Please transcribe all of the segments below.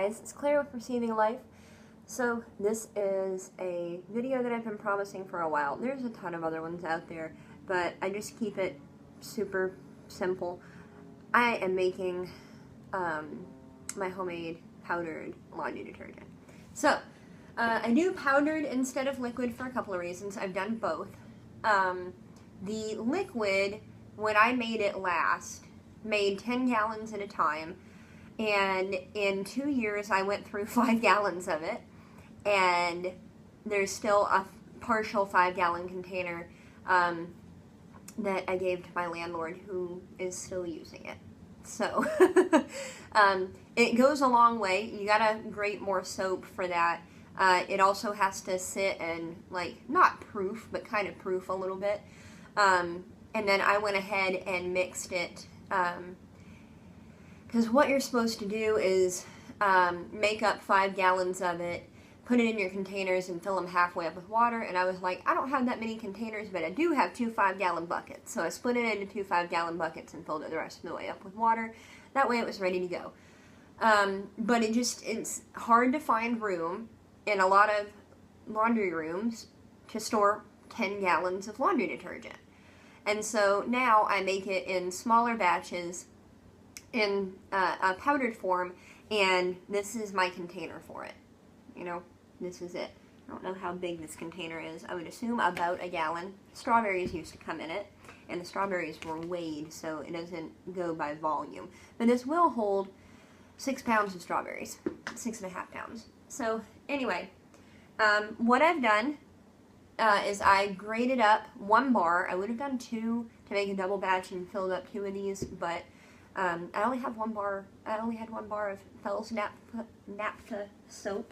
guys, it's Claire with Receiving Life. So this is a video that I've been promising for a while. There's a ton of other ones out there, but I just keep it super simple. I am making my homemade powdered laundry detergent. So I do powdered instead of liquid for a couple of reasons. I've done both. The liquid, when I made it last, made 10 gallons at a time. And in 2 years, I went through 5 gallons of it, and there's still a partial 5-gallon container that I gave to my landlord, who is still using it. So, it goes a long way. You gotta grate more soap for that. It also has to sit and, like, not proof, but kind of proof a little bit. And then I went ahead and mixed it, because what you're supposed to do is make up 5 gallons of it, put it in your containers, and fill them halfway up with water. And I was like, I don't have that many containers, but I do have 2 5-gallon buckets. So I split it into 2 5-gallon buckets and filled it the rest of the way up with water. That way it was ready to go. But it's hard to find room in a lot of laundry rooms to store 10 gallons of laundry detergent. And so now I make it in smaller batches in a powdered form, and this is my container for it. You know, this is it. I don't know how big this container is. I would assume about a gallon. Strawberries used to come in it, and the strawberries were weighed, so it doesn't go by volume. But this will hold 6 pounds of strawberries, 6.5 pounds. So anyway, what I've done is I grated up 1 bar. I would have done 2 to make a double batch and filled up 2 of these, but I only have 1 bar. I only had 1 bar of Fel's Naphtha soap.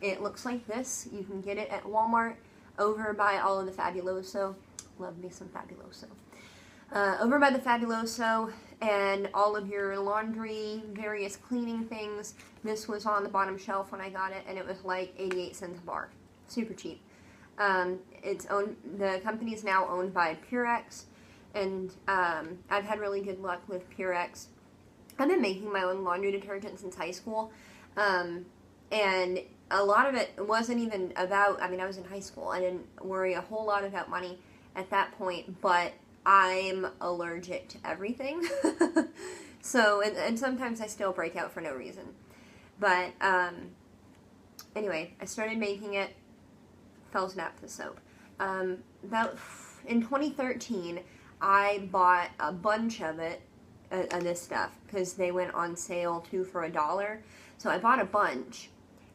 It looks like this. You can get it at Walmart over by all of the Fabuloso. Love me some Fabuloso. Over by the Fabuloso and all of your laundry, various cleaning things. This was on the bottom shelf when I got it, and it was like 88 cents a bar. Super cheap. The company is now owned by Purex. And I've had really good luck with Purex. I've been making my own laundry detergent since high school. And a lot of it wasn't even about, I mean, I was in high school. I didn't worry a whole lot about money at that point, but I'm allergic to everything. So, and sometimes I still break out for no reason. But anyway, I started making it, Fel's Naphtha soap. About in 2013, I bought a bunch of it, of this stuff, because they went on sale 2 for $1. So I bought a bunch,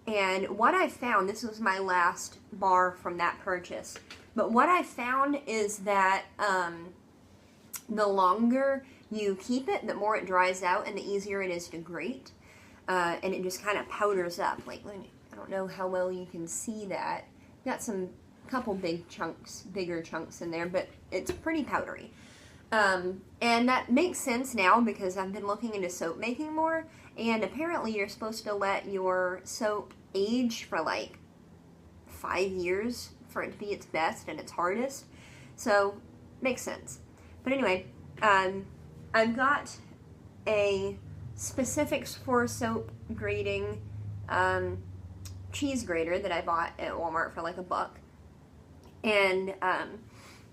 and what I found, this was my last bar from that purchase, but what I found is that the longer you keep it, the more it dries out, and the easier it is to grate, and it just kind of powders up. Like, I don't know how well you can see that. Got some couple bigger chunks in there, but it's pretty powdery. And that makes sense now because I've been looking into soap making more, and apparently you're supposed to let your soap age for like 5 years for it to be its best and its hardest. So, makes sense. But anyway, I've got a specifics for soap grating cheese grater that I bought at Walmart for like $1. And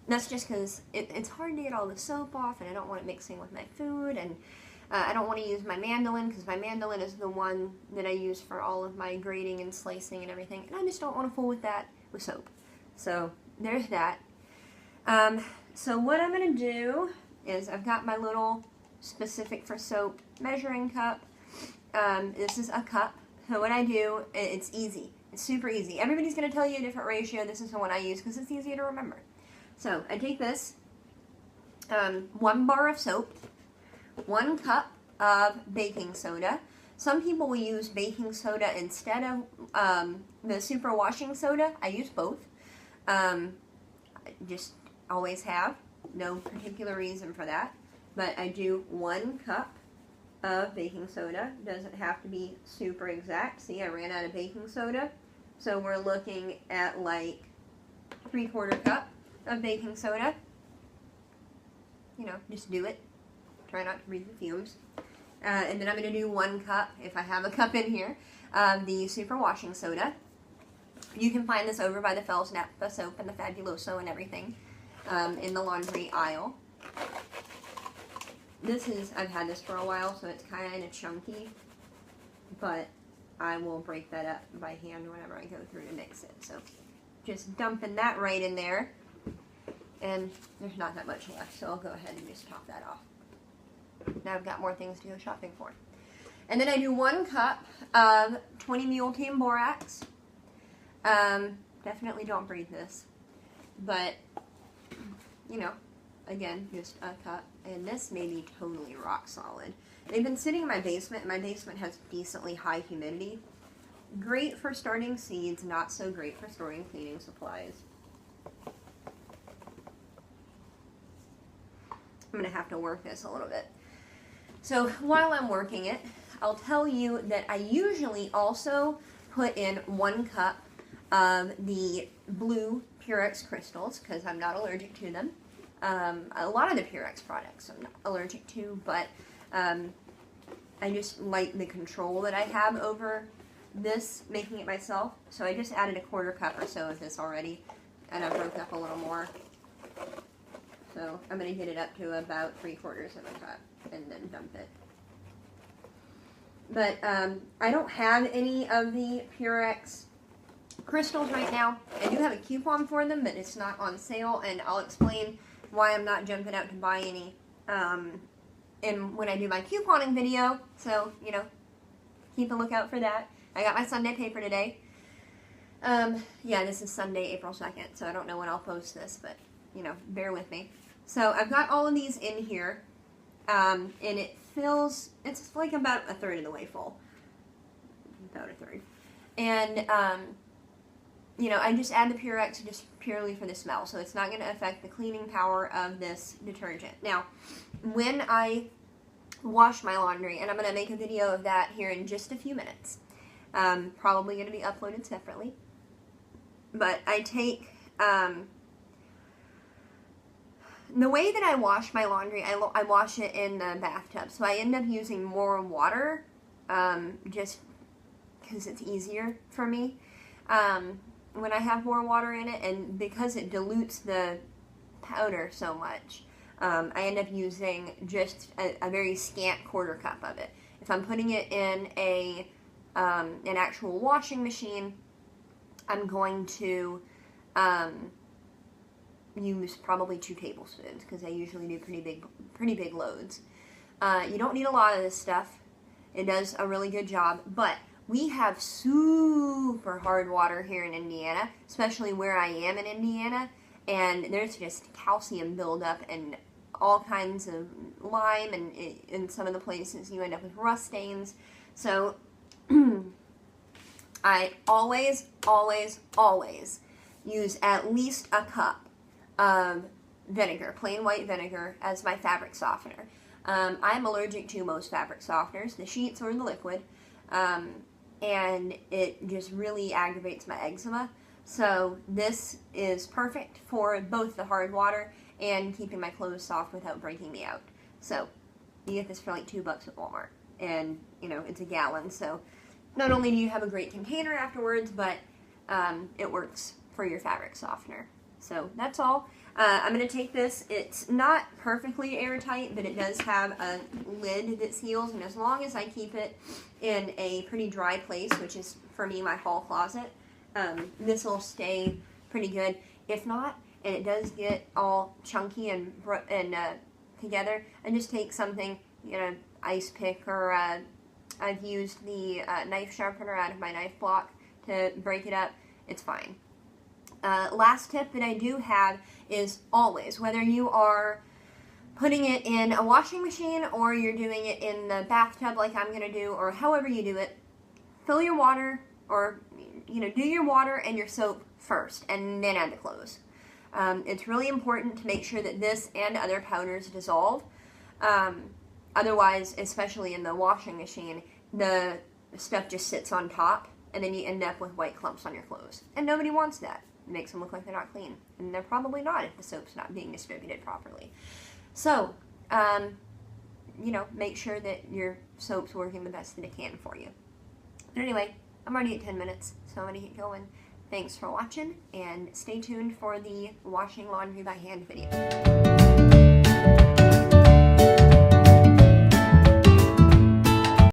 that's just because it's hard to get all the soap off, and I don't want it mixing with my food, and I don't want to use my mandolin, because my mandolin is the one that I use for all of my grating and slicing and everything, and I just don't want to fool with that with soap. So there's that. So what I'm going to do is I've got my little specific for soap measuring cup. This is a cup. So what I do, it's easy. It's super easy. Everybody's going to tell you a different ratio. This is the one I use because it's easier to remember. So I take this, 1 bar of soap, 1 cup of baking soda. Some people will use baking soda instead of the super washing soda. I use both. Just always have. No particular reason for that. But I do 1 cup of baking soda. Doesn't have to be super exact. See, I ran out of baking soda. So we're looking at like 3/4 cup of baking soda. You know, just do it. Try not to breathe the fumes. And then I'm going to do 1 cup, if I have a cup in here, of the Super Washing Soda. You can find this over by the Fells Nappa soap and the Fabuloso and everything in the laundry aisle. This is, I've had this for a while, so it's kind of chunky, but I will break that up by hand whenever I go through to mix it. So just dumping that right in there, and there's not that much left, so I'll go ahead and just top that off. Now I've got more things to go shopping for. And then I do 1 cup of 20 Mule Team Borax. Definitely don't breathe this, but, you know, again, just a cup. And this may be totally rock solid. They've been sitting in my basement, and my basement has decently high humidity. Great for starting seeds, not so great for storing cleaning supplies. I'm going to have to work this a little bit. So while I'm working it, I'll tell you that I usually also put in 1 cup of the blue Purex crystals, because I'm not allergic to them. A lot of the Purex products I'm not allergic to, but I just like the control that I have over this, making it myself. So I just added a 1/4 cup or so of this already, and I broke up a little more. So I'm going to get it up to about 3/4 of a cup and then dump it. But I don't have any of the Purex crystals right now. I do have a coupon for them, but it's not on sale, and I'll explain why I'm not jumping out to buy any and when I do my couponing video. So, you know, keep a lookout for that. I got my Sunday paper today. Yeah, this is Sunday, April 2nd, so I don't know when I'll post this, but, you know, bear with me. So I've got all of these in here, and it fills, it's like about 1/3 of the way full. About 1/3. And, you know, I just add the Purex just purely for the smell, so it's not going to affect the cleaning power of this detergent. Now, when I wash my laundry, and I'm going to make a video of that here in just a few minutes, probably going to be uploaded separately, but I take, the way that I wash my laundry, I wash it in the bathtub, so I end up using more water, just because it's easier for me. When I have more water in it, and because it dilutes the powder so much, I end up using just a very scant 1/4 cup of it. If I'm putting it in an actual washing machine, I'm going to use probably 2 tablespoons, because I usually do pretty big loads. You don't need a lot of this stuff. It does a really good job, but we have super hard water here in Indiana, especially where I am in Indiana, and there's just calcium buildup and all kinds of lime, and in some of the places you end up with rust stains. So I always use at least a cup of vinegar, plain white vinegar, as my fabric softener. I'm allergic to most fabric softeners, the sheets or the liquid. And it just really aggravates my eczema. So this is perfect for both the hard water and keeping my clothes soft without breaking me out. So you get this for like $2 at Walmart, and you know, it's a gallon. So not only do you have a great container afterwards, but it works for your fabric softener. So that's all. I'm going to take this. It's not perfectly airtight, but it does have a lid that seals, and as long as I keep it in a pretty dry place, which is, for me, my hall closet, this will stay pretty good. If not, and it does get all chunky and together, I just take something, you know, ice pick, or I've used the knife sharpener out of my knife block to break it up. It's fine. Last tip that I do have is always, whether you are putting it in a washing machine or you're doing it in the bathtub like I'm going to do, or however you do it, fill your water, or, you know, do your water and your soap first and then add the clothes. It's really important to make sure that this and other powders dissolve. Otherwise, especially in the washing machine, the stuff just sits on top, and then you end up with white clumps on your clothes. And nobody wants that. It makes them look like they're not clean. And they're probably not if the soap's not being distributed properly. So, you know, make sure that your soap's working the best that it can for you. But anyway, I'm already at 10 minutes, so I'm going to get going. Thanks for watching, and stay tuned for the washing laundry by hand video.